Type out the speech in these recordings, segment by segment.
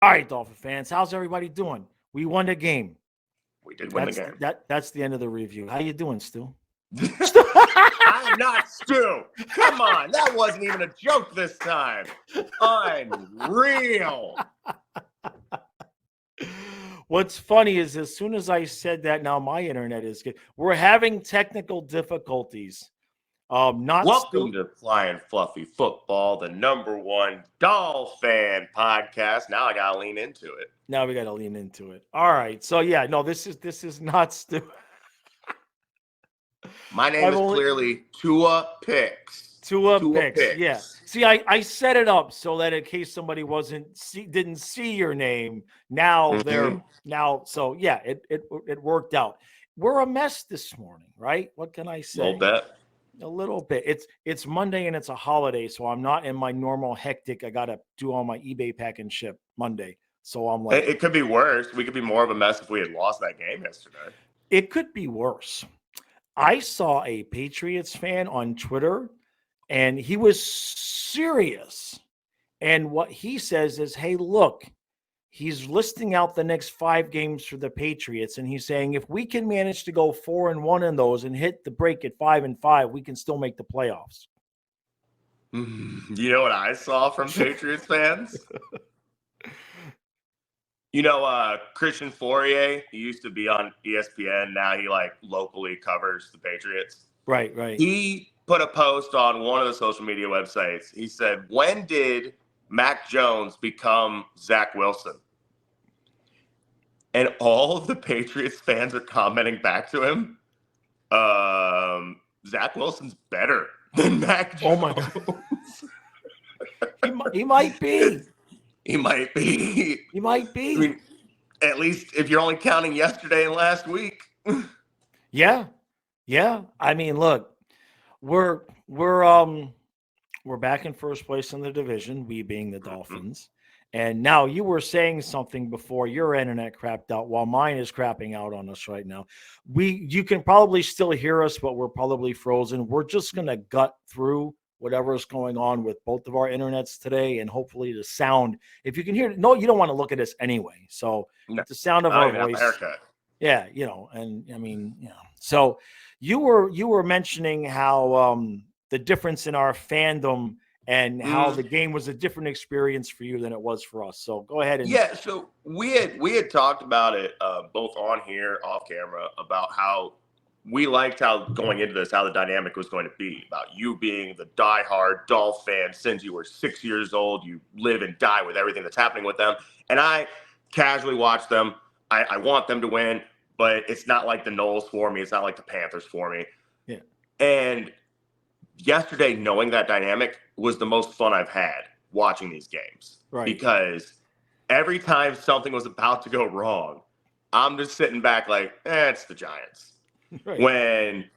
All right, Dolphin fans, how's everybody doing? We won the game. We did win the That's game. that's the end of the review. How you doing, Stu? I'm not Stu. Come on, that wasn't even a joke this time. Unreal. What's funny is as soon as I said that, now my internet is good. We're having technical difficulties. Not Welcome Stu. to Flying Fluffy Football, the #1 Dolphin podcast. Now I gotta lean into it. Now we got to lean into it. All right. So yeah, no, this is not Stu. My name is clearly Tua Picks. Tua Picks. Yeah. See, I set it up so that in case somebody didn't see your name, now they're now. So yeah, it worked out. We're a mess this morning, right? What can I say? A little bit. It's Monday and it's a holiday, so I'm not in my normal hectic. I gotta do all my eBay pack and ship Monday. So I'm like, it could be worse. We could be more of a mess if we had lost that game yesterday. It could be worse. I saw a Patriots fan on Twitter, and he was serious. And what he says is, hey, look, he's listing out the next 5 games for the Patriots. And he's saying, if we can manage to go 4-1 in those and hit the break at 5-5, we can still make the playoffs. You know what I saw from Patriots fans? You know, Christian Fourier, he used to be on ESPN. Now he locally covers the Patriots. Right. He put a post on one of the social media websites. He said, when did Mac Jones become Zach Wilson? And all of the Patriots fans are commenting back to him, Zach Wilson's better than Mac Jones. Oh, my God. He might be. He might be. I mean, at least if you're only counting yesterday and last week. Yeah. I mean, look, we're back in first place in the division, we being the Dolphins. And now you were saying something before your internet crapped out while mine is crapping out on us right now. You can probably still hear us, but we're probably frozen. We're just going to gut through whatever is going on with both of our internets today, and hopefully the sound, if you can hear it, no, you don't want to look at us anyway. So the sound of our voice. Yeah, and I mean, so you were mentioning how the difference in our fandom and how the game was a different experience for you than it was for us. So go ahead. So we had talked about it both on here, off camera, about how we liked how going into this, how the dynamic was going to be, about you being the diehard Dolphin fan since you were 6 years old. You live and die with everything that's happening with them. And I casually watch them. I want them to win, but it's not like the Knowles for me. It's not like the Panthers for me. Yeah. And yesterday, knowing that dynamic was the most fun I've had watching these games. Right. Because every time something was about to go wrong, I'm just sitting back like, it's the Giants. Right. When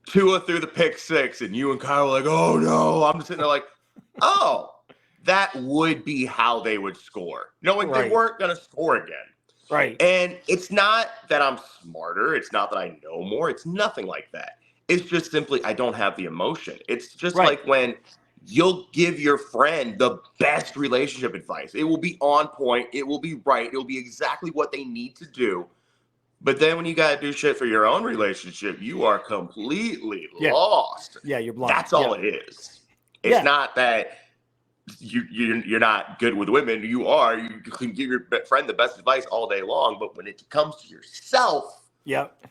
Tua threw the pick 6 and you and Kyle were like, oh no, I'm just sitting there like, oh, that would be how they would score. Knowing they weren't going to score again. Right. And it's not that I'm smarter. It's not that I know more. It's nothing like that. It's just simply I don't have the emotion. It's just like when you'll give your friend the best relationship advice. It will be on point. It will be right. It will be exactly what they need to do. But then when you got to do shit for your own relationship, you are completely lost. Yeah, you're blind. That's all it is. It's not that you're not good with women. You are. You can give your friend the best advice all day long. But when it comes to yourself. Yep.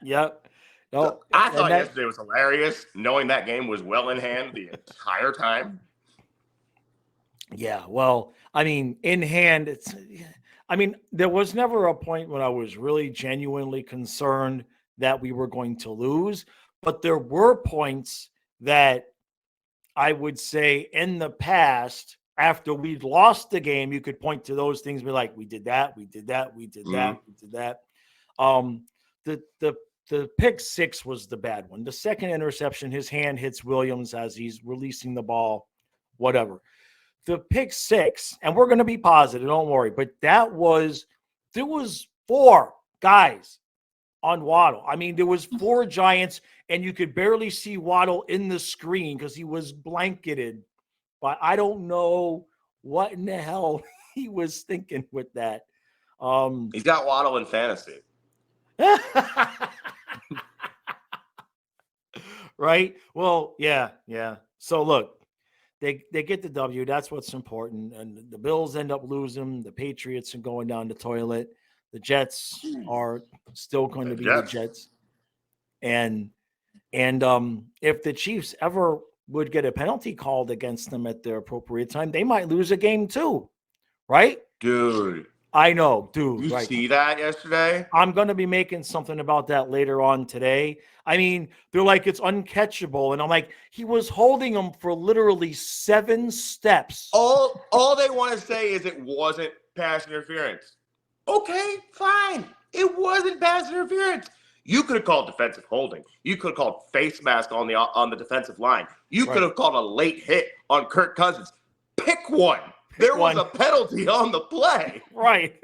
Yep. No, so I thought yesterday was hilarious, knowing that game was well in hand the entire time. Yeah, well, I mean, in hand, there was never a point when I was really genuinely concerned that we were going to lose, but there were points that I would say in the past, after we'd lost the game, you could point to those things and be like, we did that, we did that, we did that, we did that. The pick 6 was the bad one. The second interception, his hand hits Williams as he's releasing the ball, whatever. The pick 6, and we're going to be positive, don't worry, but there was 4 guys on Waddle. I mean, there was 4 Giants, and you could barely see Waddle in the screen because he was blanketed. But I don't know what in the hell he was thinking with that. He's got Waddle in fantasy. Right? Well, yeah. So look, they get the W. That's what's important. And the Bills end up losing. The Patriots are going down the toilet. The Jets are still going to be the Jets. And if the Chiefs ever would get a penalty called against them at the appropriate time, they might lose a game too. Right? Dude. I know, dude. You right. see that yesterday? I'm going to be making something about that later on today. I mean, they're like, it's uncatchable. And I'm like, he was holding him for literally 7 steps. All they want to say is it wasn't pass interference. Okay, fine. It wasn't pass interference. You could have called defensive holding. You could have called face mask on the defensive line. You could have called a late hit on Kirk Cousins. Pick one. There was a penalty on the play. Right.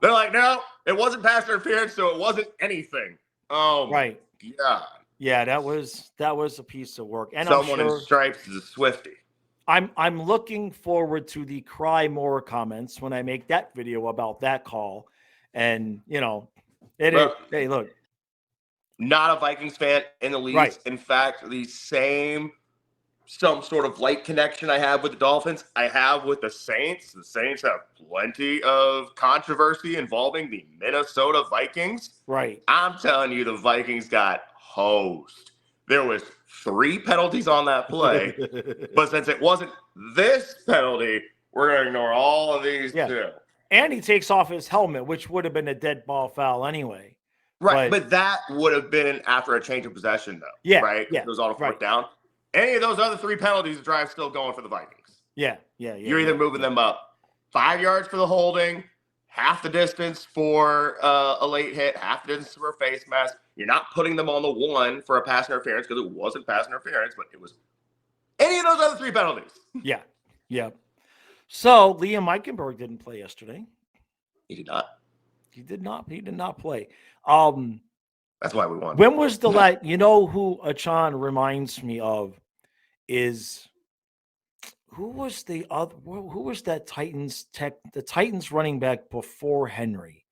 They're like, no, it wasn't pass interference, so it wasn't anything. Oh, right. Yeah. Yeah, that was a piece of work. And someone in stripes is a Swiftie. I'm looking forward to the cry more comments when I make that video about that call. And hey, look. Not a Vikings fan in the least. Right. In fact, some sort of light connection I have with the Dolphins, I have with the Saints. The Saints have plenty of controversy involving the Minnesota Vikings. Right. I'm telling you, the Vikings got hosed. There was 3 penalties on that play, but since it wasn't this penalty, we're going to ignore all of these too. And he takes off his helmet, which would have been a dead ball foul anyway. Right, but that would have been after a change of possession, though. Yeah, right? Yeah, it was on a 4th down. Any of those other 3 penalties, the drive's still going for the Vikings. Yeah. You're either moving them up 5 yards for the holding, half the distance for a late hit, half the distance for a face mask. You're not putting them on the 1 for a pass interference because it wasn't pass interference, but it was any of those other 3 penalties. Yeah. So Liam Eichenberg didn't play yesterday. He did not. He did not play. That's why we won. When was the last? Who Achan reminds me of is who was that the Titans running back before Henry?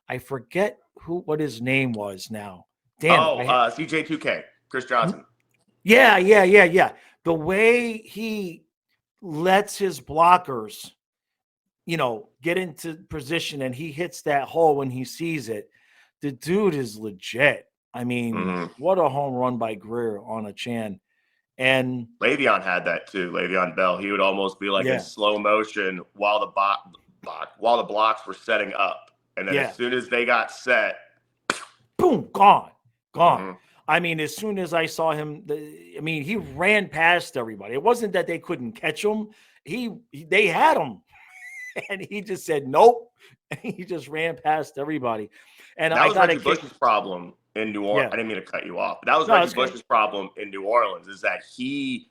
I forget what his name was now. Damn. CJ2K, Chris Johnson. Yeah. The way he lets his blockers, get into position and he hits that hole when he sees it. The dude is legit. I mean, what a home run by Greer on Achan. And Le'Veon had that too. Le'Veon Bell. He would almost be like in slow motion while the blocks were setting up, and then as soon as they got set, boom, gone. I mean, as soon as I saw him, he ran past everybody. It wasn't that they couldn't catch him. They had him, and he just said nope. And he just ran past everybody. And that was Reggie Bush's problem in New Orleans. I didn't mean to cut you off. But that was Reggie Bush's problem in New Orleans is that he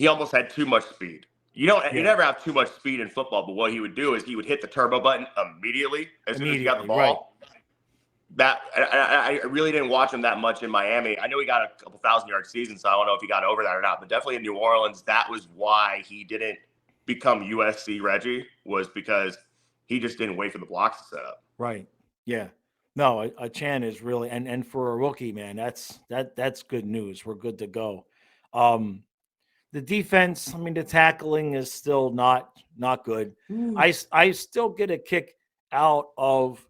almost had too much speed. You never have too much speed in football, but what he would do is he would hit the turbo button immediately as soon as he got the ball. Right. That I really didn't watch him that much in Miami. I know he got a couple 1,000-yard season, so I don't know if he got over that or not. But definitely in New Orleans, that was why he didn't become USC Reggie, was because he just didn't wait for the blocks to set up. Right. Yeah. No, Achan is really and for a rookie, man, that's good news. We're good to go. The defense, the tackling is still not good. I still get a kick out of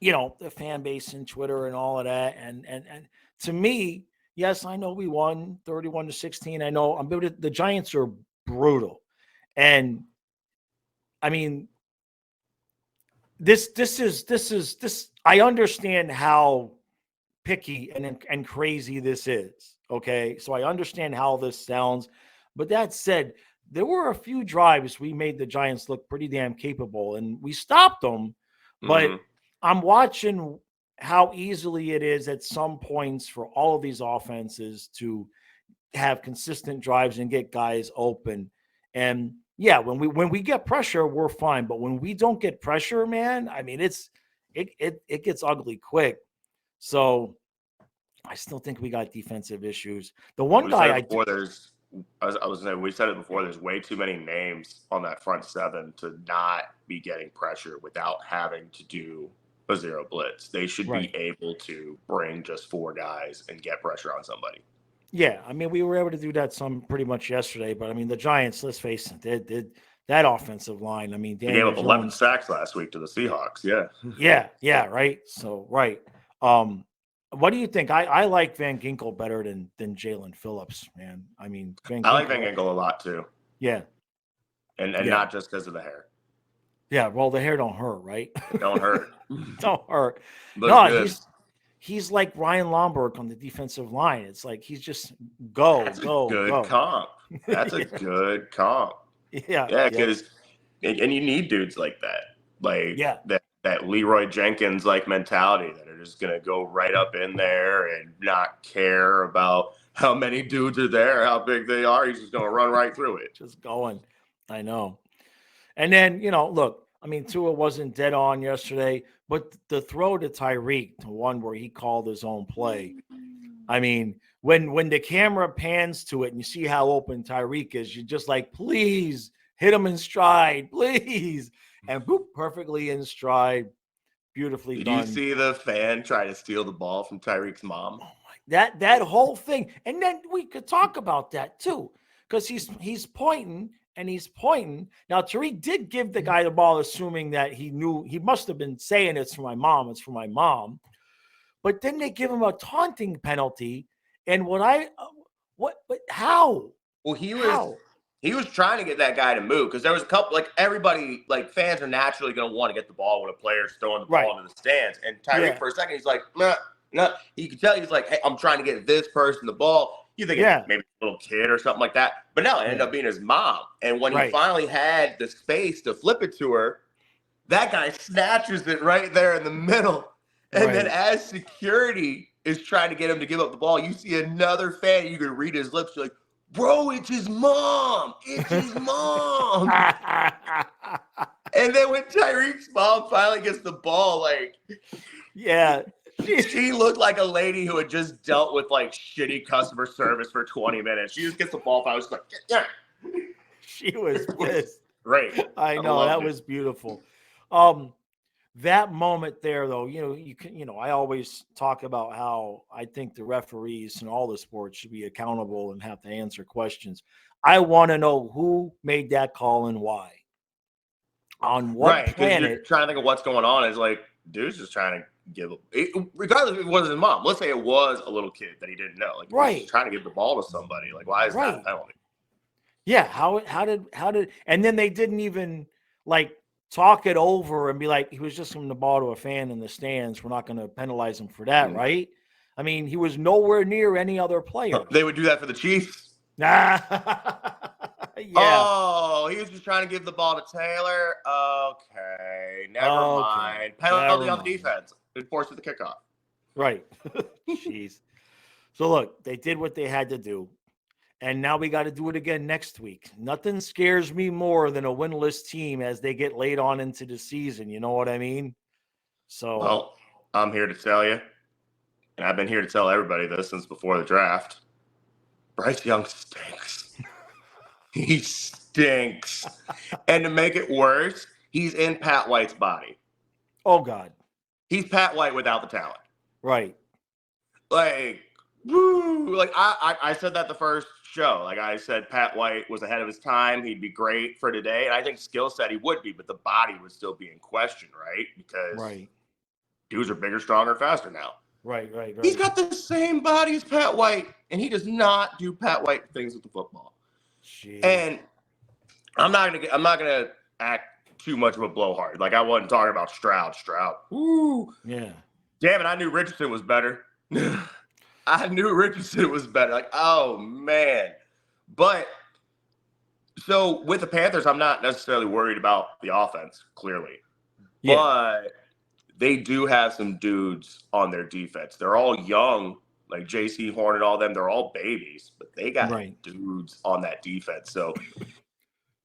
the fan base and Twitter and all of that. And to me, yes, I know we won 31-16. I know the Giants are brutal. And this I understand how picky and crazy this is. Okay. So I understand how this sounds, but that said, there were a few drives we made the Giants look pretty damn capable and we stopped them, but I'm watching how easily it is at some points for all of these offenses to have consistent drives and get guys open. And yeah, when we get pressure, we're fine. But when we don't get pressure, man, it gets ugly quick. So I still think we got defensive issues. The one guy I was saying, we said it before, there's way too many names on that front seven to not be getting pressure without having to do a zero blitz. They should be able to bring just 4 guys and get pressure on somebody. Yeah, I mean, we were able to do that pretty much yesterday, but I mean, the Giants, let's face it, that offensive line. I mean, They gave Daniel up 11 Jones. sacks last week to the Seahawks. Yeah, right. So, right. What do you think? I like Van Ginkel better than Jalen Phillips, man. I mean, I like Van Ginkel a lot too. Yeah. And not just because of the hair. Yeah, well, the hair don't hurt, right? It don't hurt. Don't hurt. Looks good. He's like Ryan Lomberg on the defensive line. It's like he's just go. Good comp. That's a good comp. Yeah, because and you need dudes like that, like that Leroy Jenkins like mentality that are just gonna go right up in there and not care about how many dudes are there, how big they are. He's just gonna run right through it. Just going. I know. And then look, I mean, Tua wasn't dead on yesterday, but the throw to Tyreek, the one where he called his own play. I mean, when the camera pans to it and you see how open Tyreek is, you're just like, please hit him in stride, please. And boop, perfectly in stride, beautifully done. Did you see the fan try to steal the ball from Tyreek's mom? Oh my, that whole thing. And then we could talk about that too, because he's pointing. And he's pointing. Now, Tariq did give the guy the ball, assuming that he knew. He must have been saying it's for my mom. It's for my mom. But then they give him a taunting penalty. And how? Well, he was trying to get that guy to move because there was a couple, like everybody, like fans are naturally going to want to get the ball when a player's throwing the ball into the stands. And Tyreek, for a second, he's like, no. You can tell he's like, hey, I'm trying to get this person the ball. You think it's maybe a little kid or something like that. But no, it ended up being his mom. And when he finally had the space to flip it to her, that guy snatches it right there in the middle. And then as security is trying to get him to give up the ball, you see another fan. You can read his lips. You're like, bro, it's his mom. It's his mom. And then when Tyreek's mom finally gets the ball, like, she looked like a lady who had just dealt with like shitty customer service for 20 minutes. She just gets the ball. I was like, yeah. She was pissed. Great. I know that was beautiful. That moment there, though, I always talk about how I think the referees in all the sports should be accountable and have to answer questions. I want to know who made that call and why. On what planet? You're trying to think of what's going on. Is like, dude's just trying to give it, regardless if it was his mom. Let's say it was a little kid that he didn't know. Like, he was trying to give the ball to somebody. Like, why is that a penalty? Yeah. How did, and then they didn't even like talk it over and be like, he was just giving the ball to a fan in the stands. We're not going to penalize him for that, right? I mean, he was nowhere near any other player. They would do that for the Chiefs. Oh, he was just trying to give the ball to Taylor. Okay, never mind. Penalty on the defense. Enforced with the kickoff. Right. Jeez. So look, they did what they had to do. And now we got to do it again next week. Nothing scares me more than a winless team as they get late on into the season. You know what I mean? So, well, I'm here to tell you, and I've been here to tell everybody this since before the draft. Bryce Young stinks. He stinks. And to make it worse, he's in Pat White's body. Oh, God. He's Pat White without the talent. Right. Like, woo. Like, I said that the first show. Like, I said Pat White was ahead of his time. He'd be great for today. And I think skill set he would be, but the body would still be in question, right? Because dudes are bigger, stronger, faster now. Right. He's got the same body as Pat White, and he does not do Pat White things with the football. Jeez. And I'm not gonna act too much of a blowhard. Like, I wasn't talking about Stroud. Woo. Yeah. Damn it, I knew Richardson was better. I knew Richardson was better. Like, oh man. But so with the Panthers, I'm not necessarily worried about the offense, clearly. Yeah. But they do have some dudes on their defense. They're all young, like J.C. Horn and all them. They're all babies, but they got dudes on that defense. So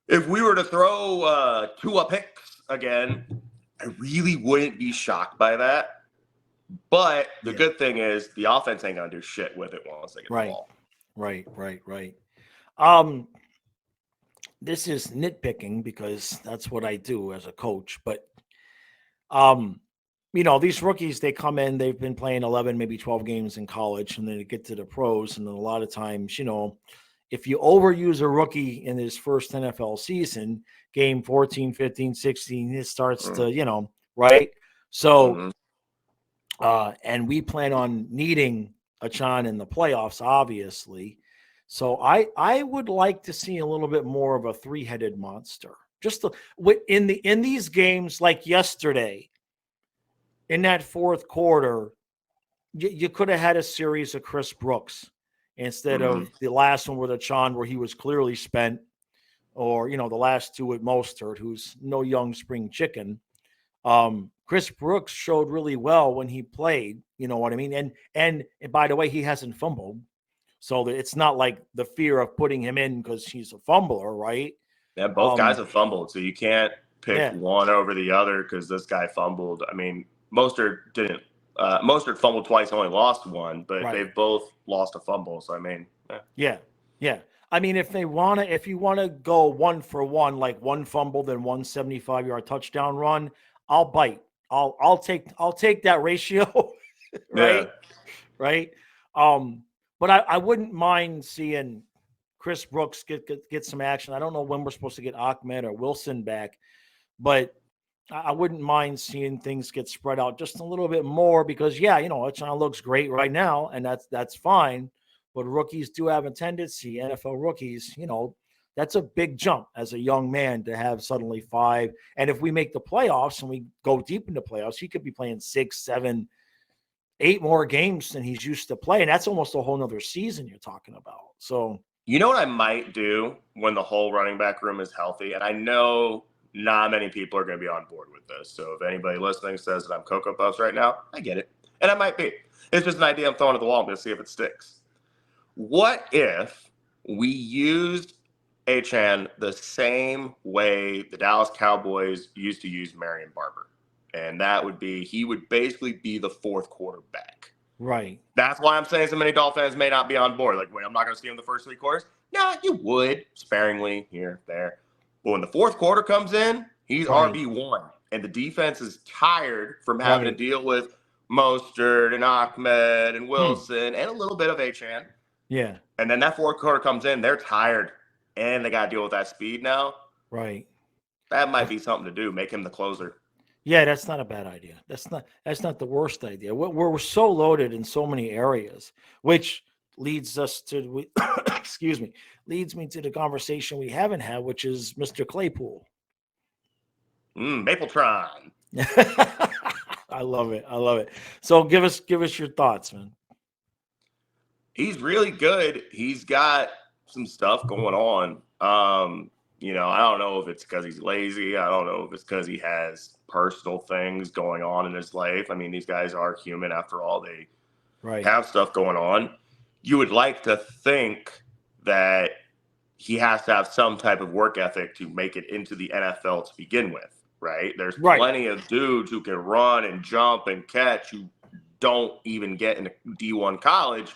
if we were to throw 2 picks again, I really wouldn't be shocked by that. But the good thing is the offense ain't going to do shit with it once they get the ball. Right. This is nitpicking because that's what I do as a coach. But um, these rookies, they come in, they've been playing 11, maybe 12 games in college, and then they get to the pros. And then a lot of times, if you overuse a rookie in his first NFL season, game 14, 15, 16, it starts to, right? So, Mm-hmm. and we plan on needing a Chan in the playoffs, obviously. So I would like to see a little bit more of a three-headed monster. Just in these games like yesterday, in that fourth quarter, you could have had a series of Chris Brooks instead Mm-hmm. of the last one with a Chan where he was clearly spent, or the last two with Mostert, who's no young spring chicken. Chris Brooks showed really well when he played. You know what I mean? And by the way, he hasn't fumbled, so it's not like the fear of putting him in because he's a fumbler, right? Yeah, both guys have fumbled, so you can't pick Yeah, one over the other because this guy fumbled. I mean, Mostert didn't. Mostert fumbled twice, only lost one, but right. they've both lost a fumble. So I mean, Yeah. I mean, if you want to go one for one, like one fumble, then 175-yard touchdown run, I'll bite. I'll take that ratio, yeah. right? Right. But I wouldn't mind seeing Chris Brooks get some action. I don't know when we're supposed to get Ahmed or Wilson back, but I wouldn't mind seeing things get spread out just a little bit more because, yeah, Achane looks great right now, and that's fine. But rookies do have a tendency, NFL rookies, that's a big jump as a young man to have suddenly 5. And if we make the playoffs and we go deep into playoffs, he could be playing 6, 7, 8 more games than he's used to playing. That's almost a whole nother season you're talking about. So, You know what I might do when the whole running back room is healthy, and I know not many people are going to be on board with this. So if anybody listening says that I'm Cocoa Puffs right now, I get it, and I might be. It's just an idea I'm throwing at the wall to see if it sticks. What if we used Achan the same way the Dallas Cowboys used to use Marion Barber? And that would be, he would basically be the fourth quarterback. right. That's why I'm saying so many Dolphins fans may not be on board. Like, wait, I'm not going to see him the first 3 quarters. No, you would, sparingly, here, there. But when the fourth quarter comes in, he's Right. RB1. And the defense is tired from having to Right. deal with Mostert and Ahmed and Wilson and a little bit of Achan. Yeah. And then that fourth quarter comes in, they're tired, and they got to deal with that speed now. Right. That might be something to do. Make him the closer. Yeah, that's not a bad idea. That's not the worst idea. We're so loaded in so many areas, which leads us to excuse me, leads me to the conversation we haven't had, which is Mr. Claypool. Mapletron. I love it. I love it. So give us your thoughts, man. He's really good. He's got some stuff going on. I don't know if it's because he's lazy. I don't know if it's because he has personal things going on in his life. I mean, these guys are human after all. They have stuff going on. You would like to think that he has to have some type of work ethic to make it into the NFL to begin with, right? There's plenty of dudes who can run and jump and catch who don't even get into D1 college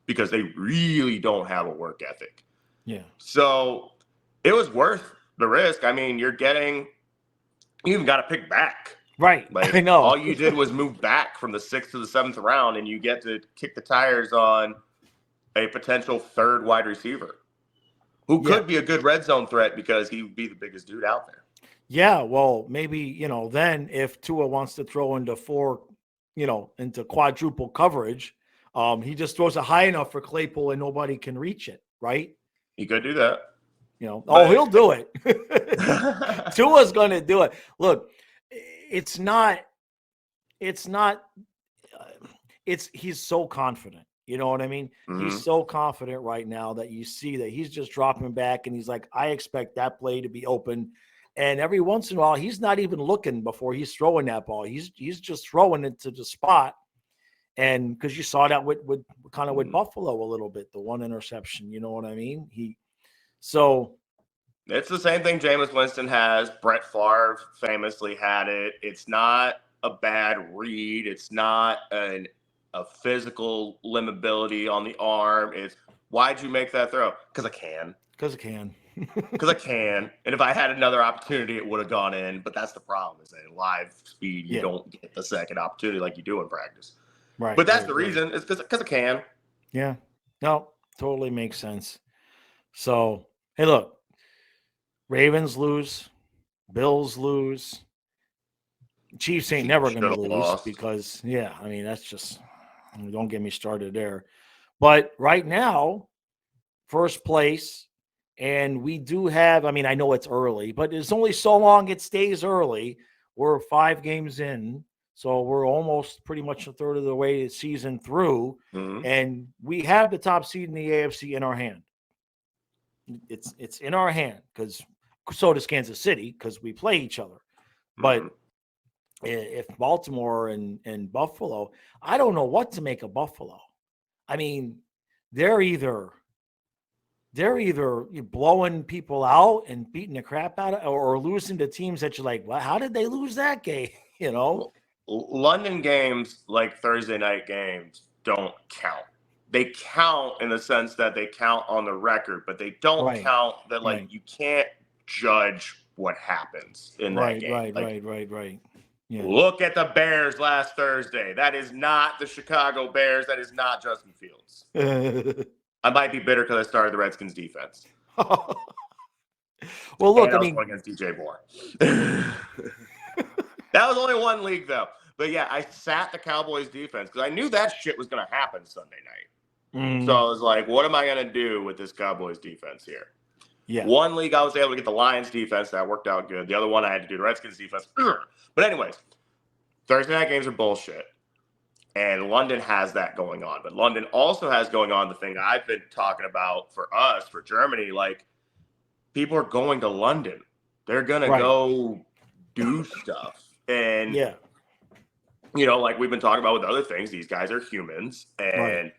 because they really don't have a work ethic. Yeah. So it was worth the risk. I mean, you even got to pick back. Right. Like, I know. all you did was move back from the 6th to the 7th round, and you get to kick the tires on a potential third wide receiver who could be a good red zone threat because he would be the biggest dude out there. Yeah. Well, maybe, then if Tua wants to throw into into quadruple coverage, he just throws it high enough for Claypool and nobody can reach it. Right. He could do that. He'll do it. Tua's going to do it. Look, he's so confident. You know what I mean? Mm-hmm. He's so confident right now that you see that he's just dropping back and he's like, I expect that play to be open. And every once in a while, he's not even looking before he's throwing that ball. He's just throwing it to the spot. And because you saw that with Buffalo a little bit, the one interception, you know what I mean? It's the same thing Jameis Winston has. Brett Favre famously had it. It's not a bad read. It's not a physical limitability on the arm. It's, why'd you make that throw? Because I can. Because I can. Because I can. And if I had another opportunity, it would have gone in. But that's the problem, is that in live speed, you don't get the second opportunity like you do in practice. Right. But that's the reason. It's because I can. Yeah. No, totally makes sense. So, hey, look, Ravens lose, Bills lose. Chiefs ain't never going to lose because, I mean, that's just, don't get me started there. But right now, first place, and we do have, I mean, I know it's early, but it's only so long it stays early. We're 5 games in, so we're almost pretty much a third of the way season through, and we have the top seed in the AFC in our hand. It's in our hand, because so does Kansas City, because we play each other. But if Baltimore and Buffalo, I don't know what to make of Buffalo. I mean, they're either blowing people out and beating the crap out of, or losing to teams that you're like, well, how did they lose that game? You know, London games, like Thursday night games, don't count. They count in the sense that they count on the record, but they don't count that, like, you can't judge what happens in that game. Right. Yeah. Look at the Bears last Thursday. That is not the Chicago Bears. That is not Justin Fields. I might be bitter because I started the Redskins defense. Well, look, and I was going against DJ Moore. That was only one league, though. But yeah, I sat the Cowboys defense because I knew that shit was going to happen Sunday night. So I was like, what am I going to do with this Cowboys defense here? Yeah. One league, I was able to get the Lions defense. That worked out good. The other one, I had to do the Redskins defense. But anyways, Thursday night games are bullshit. And London has that going on. But London also has going on the thing I've been talking about for us, for Germany. Like, people are going to London. They're going to go do stuff. And, you know, like we've been talking about with other things, these guys are humans. And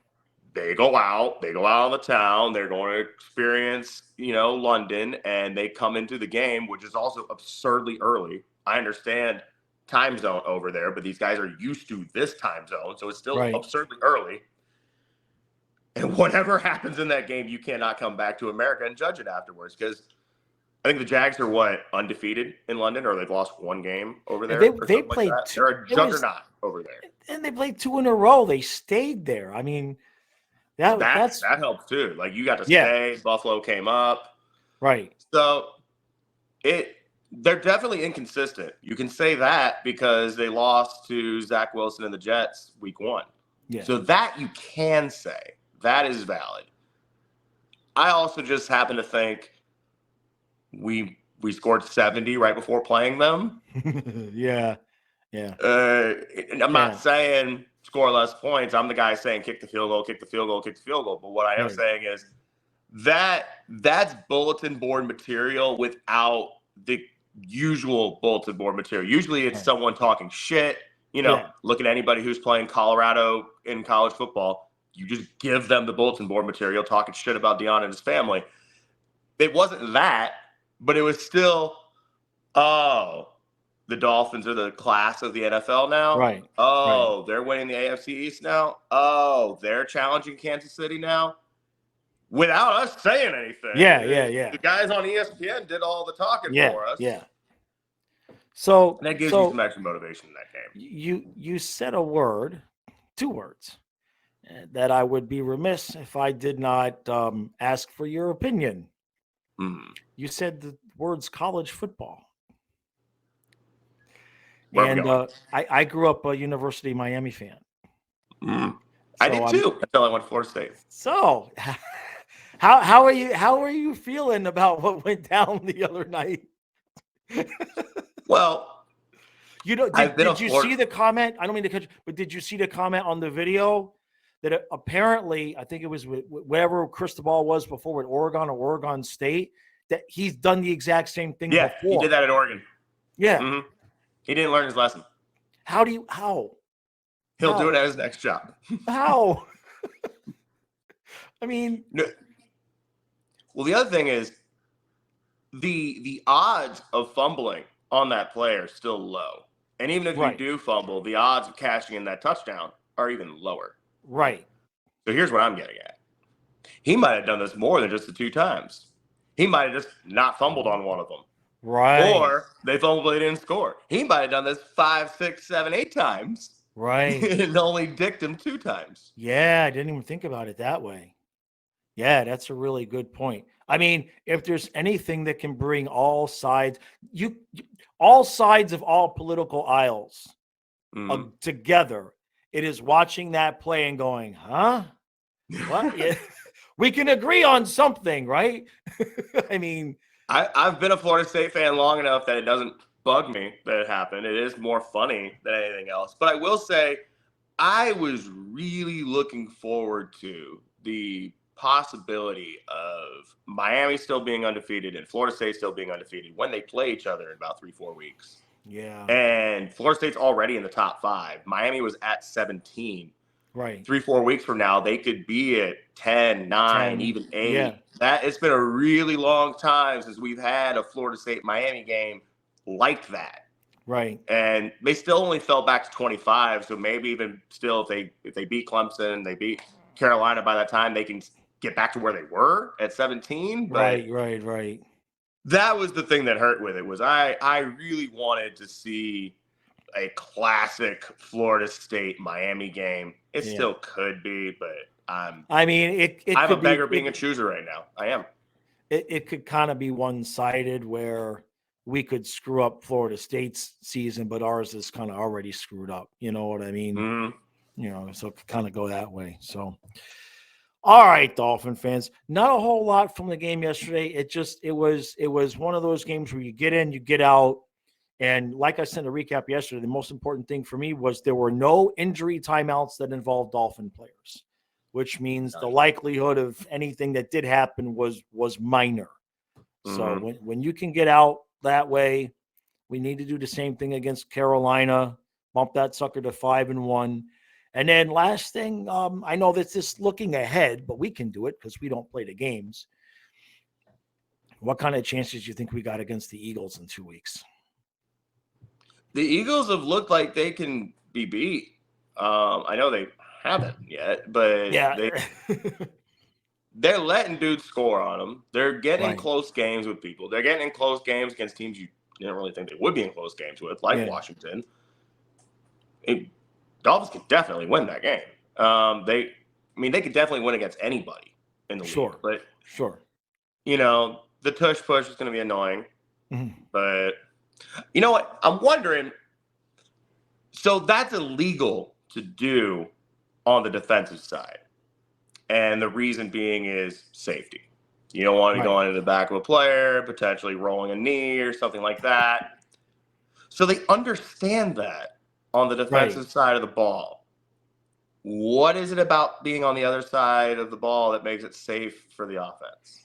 they go out on the town. They're going to experience, you know, London. And they come into the game, which is also absurdly early. I understand time zone over there, but these guys are used to this time zone, so it's still absurdly early. And whatever happens in that game, you cannot come back to America and judge it afterwards, because I think the Jags are undefeated in London, or they've lost one game over there. They played like they're a juggernaut over there, and they played 2 in a row. They stayed there. I mean, that helps too. Like, you got to stay. Buffalo came up, so they're definitely inconsistent. You can say that because they lost to Zach Wilson and the Jets week 1. So that you can say. That is valid. I also just happen to think we scored 70 right before playing them. And I'm not saying score less points. I'm the guy saying kick the field goal, kick the field goal, kick the field goal. But what I am saying is that's bulletin board material without the usual bulletin board material. Usually it's someone talking shit. You know, look at anybody who's playing Colorado in college football. You just give them the bulletin board material talking shit about Deion and his family. It wasn't that, but it was still, the Dolphins are the class of the NFL now. They're winning the AFC East now. They're challenging Kansas City now. Without us saying anything. The guys on ESPN did all the talking for us. So and that gives you some extra motivation in that game. You said a word, 2 words, that I would be remiss if I did not ask for your opinion. You said the words college football. I grew up a University of Miami fan. I did too, until I went to Florida State. So how are you feeling about what went down the other night? Well, you know, did you see the comment? I don't mean to cut you, but did you see the comment on the video that apparently, I think it was whatever Cristobal was before with Oregon or Oregon State, that he's done the exact same thing before. He did that at Oregon. Yeah. He didn't learn his lesson. How? He'll do it at his next job. How? I mean, no. Well, the other thing is the odds of fumbling on that player is still low. And even if you do fumble, the odds of cashing in that touchdown are even lower. Right. So here's what I'm getting at. He might have done this more than just the 2 times. He might have just not fumbled on one of them. Right. Or they fumbled, they didn't score. He might have done this 5, 6, 7, 8 times. Right. And only dicked him 2 times. Yeah, I didn't even think about it that way. Yeah, that's a really good point. I mean, if there's anything that can bring all sides of all political aisles together, it is watching that play and going, huh? What? Yeah. We can agree on something, right? I mean, I've been a Florida State fan long enough that it doesn't bug me that it happened. It is more funny than anything else. But I will say, I was really looking forward to the possibility of Miami still being undefeated and Florida State still being undefeated when they play each other in about 3-4 weeks. yeah. And Florida State's already in the top 5. Miami was at 17. Right. 3-4 weeks from now, they could be at 10, 9, 10, even 8. yeah. That it's been a really long time since we've had a Florida State Miami game like that. Right. And they still only fell back to 25. So maybe even still, if they beat Clemson, they beat Carolina by that time, they can get back to where they were at 17. But Right. that was the thing that hurt with it, was I really wanted to see a classic Florida State Miami game. It still could be, but I'm a beggar being a chooser right now. I am. It could kind of be one-sided where we could screw up Florida State's season, but ours is kind of already screwed up. You know what I mean? Mm-hmm. So it could kind of go that way. So, all right, Dolphin fans, not a whole lot from the game yesterday. It was one of those games where you get in, you get out. And like I said in the recap yesterday, the most important thing for me was there were no injury timeouts that involved Dolphin players, which means the likelihood of anything that did happen was minor. Mm-hmm. So when you can get out that way, we need to do the same thing against Carolina, bump that sucker to 5-1. And then last thing, I know that's just looking ahead, but we can do it because we don't play the games. What kind of chances do you think we got against the Eagles in 2 weeks? The Eagles have looked like they can be beat. I know they haven't yet, but they're letting dudes score on them. They're getting close games with people. They're getting in close games against teams you didn't really think they would be in close games with, like Washington. Dolphins could definitely win that game. They could definitely win against anybody in the league. But the tush push is going to be annoying. Mm-hmm. But you know what? I'm wondering. So that's illegal to do on the defensive side. And the reason being is safety. You don't want to go into the back of a player, potentially rolling a knee or something like that. So they understand that on the defensive side of the ball. What is it about being on the other side of the ball that makes it safe for the offense?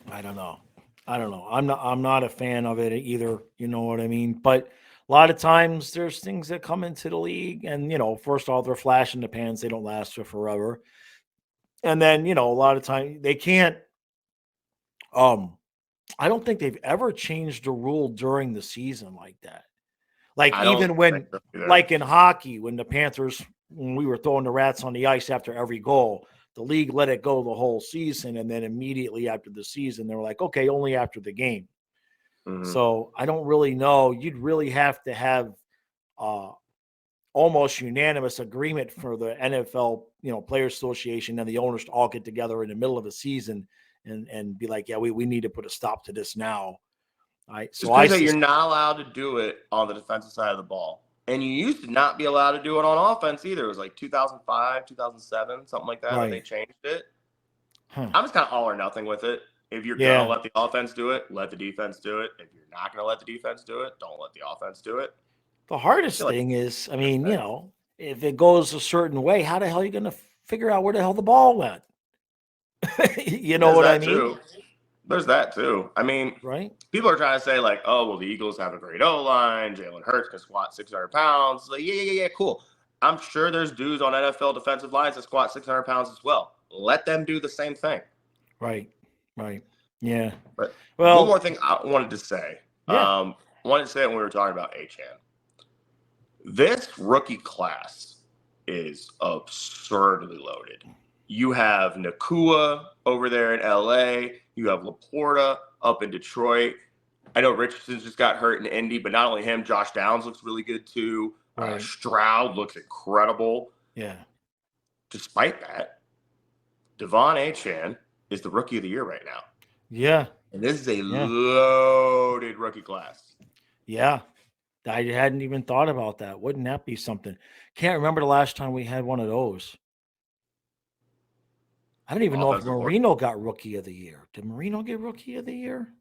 I don't know. I'm not a fan of it either. You know what I mean? But a lot of times there's things that come into the league and, first off, they're flash in the pans. They don't last for forever. And then, a lot of times they can't, I don't think they've ever changed the rule during the season like that. Like even when, like in hockey, when we were throwing the rats on the ice after every goal, the league let it go the whole season. And then immediately after the season, they were like, okay, only after the game. Mm-hmm. So I don't really know. You'd really have to have almost unanimous agreement for the NFL, Players Association and the owners to all get together in the middle of the season and be like, yeah, we need to put a stop to this now. You're not allowed to do it on the defensive side of the ball. And you used to not be allowed to do it on offense either. It was like 2005, 2007, something like that, and they changed it. I'm just kind of all or nothing with it. If you're going to let the offense do it, let the defense do it. If you're not going to let the defense do it, don't let the offense do it. The hardest thing is, if it goes a certain way, how the hell are you going to figure out where the hell the ball went? You know what I mean? Too. There's that too. People are trying to say like, oh, well, the Eagles have a great O-line. Jalen Hurts can squat 600 pounds. Like, yeah, cool. I'm sure there's dudes on NFL defensive lines that squat 600 pounds as well. Let them do the same thing. Right. Yeah. But one more thing I wanted to say. Yeah. Wanted to say it when we were talking about Achane. This rookie class is absurdly loaded. You have Nakua over there in LA. You have Laporta up in Detroit. I know Richardson just got hurt in Indy, but not only him, Josh Downs looks really good too. Right. Stroud looks incredible. Yeah. Despite that, Devon Achane is the rookie of the year right now. Yeah. And this is a loaded rookie class. Yeah. I hadn't even thought about that. Wouldn't that be something? Can't remember the last time we had one of those. I don't even know if Marino got rookie of the year. Did Marino get rookie of the year?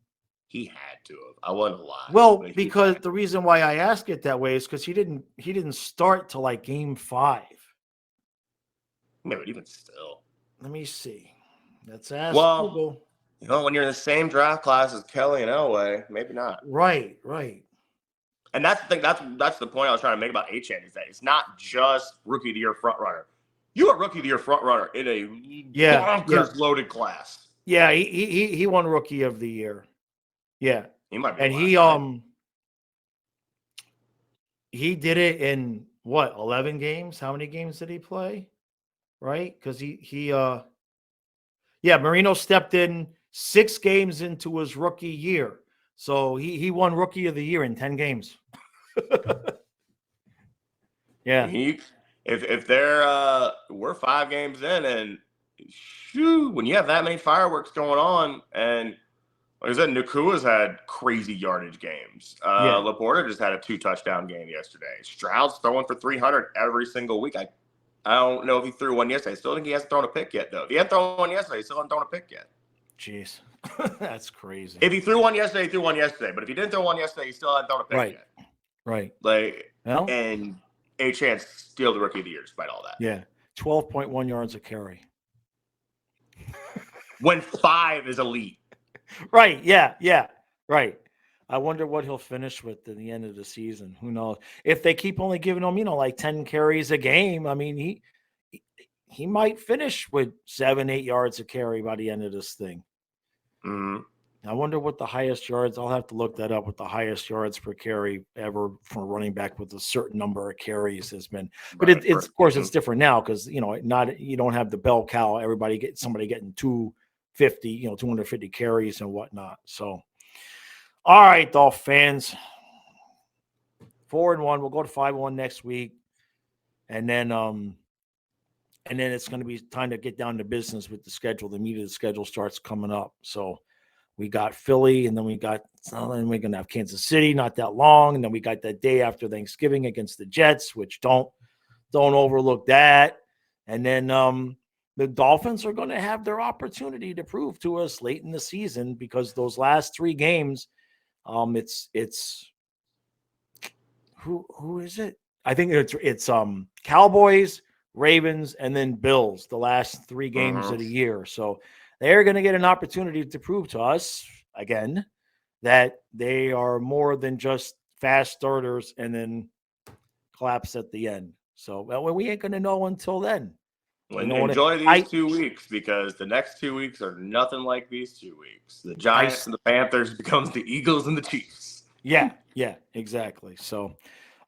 He had to have. I wasn't lying. Well, because the reason why I ask it that way is because he didn't start till like game 5. Yeah, but even still. Let me see. Let's ask Google. You know, when you're in the same draft class as Kelly and Elway, maybe not. Right. And that's the thing. That's the point I was trying to make about Achane is that it's not just rookie of the year front runner. You are rookie of the year front runner in a bonkers loaded class. Yeah, he won rookie of the year. Yeah, he might be. And he did it in what 11 games? How many games did he play? Right, because Marino stepped in 6 games into his rookie year, so he won rookie of the year in 10 games. Yeah. If we're 5 games in, and when you have that many fireworks going on, and like I said, Nakua's had crazy yardage games. Laporta just had a 2-touchdown game yesterday. Stroud's throwing for 300 every single week. I don't know if he threw one yesterday. I still think he hasn't thrown a pick yet, though. If he hadn't thrown one yesterday, he still hasn't thrown a pick yet. Jeez. That's crazy. If he threw one yesterday, he threw one yesterday. But if he didn't throw one yesterday, he still hasn't thrown a pick yet. Right. And Achane's still the rookie of the year despite all that. Yeah. 12.1 yards a carry. When 5 is elite. Right. Yeah. Right. I wonder what he'll finish with in the end of the season. Who knows? If they keep only giving him, like 10 carries a game, I mean, he might finish with 7-8 yards a carry by the end of this thing. Mm-hmm. I wonder what the highest yards. I'll have to look that up. What the highest yards per carry ever for a running back with a certain number of carries has been. But it's of course it's different now because you don't have the bell cow. Somebody getting 250, 250 carries and whatnot. So, all right, Dolph fans, 4-1. We'll go to 5-1 next week, and then it's going to be time to get down to business with the schedule. The meat of the schedule starts coming up. So we got Philly, and then we're going to have Kansas City not that long, and then we got that day after Thanksgiving against the Jets, which don't overlook that. And then the Dolphins are going to have their opportunity to prove to us late in the season because those last 3 games, it's who is it? I think it's Cowboys, Ravens, and then Bills, the last 3 games of the year. So they're going to get an opportunity to prove to us again that they are more than just fast starters and then collapse at the end. So we ain't going to know until then. Enjoy these 2 weeks because the next 2 weeks are nothing like these 2 weeks. The Giants and the Panthers becomes the Eagles and the Chiefs. Yeah, exactly. So,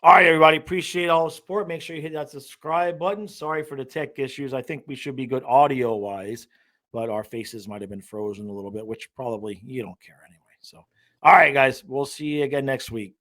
all right, everybody, appreciate all the support. Make sure you hit that subscribe button. Sorry for the tech issues. I think we should be good audio-wise, but our faces might have been frozen a little bit, which probably you don't care anyway. So, all right, guys, we'll see you again next week.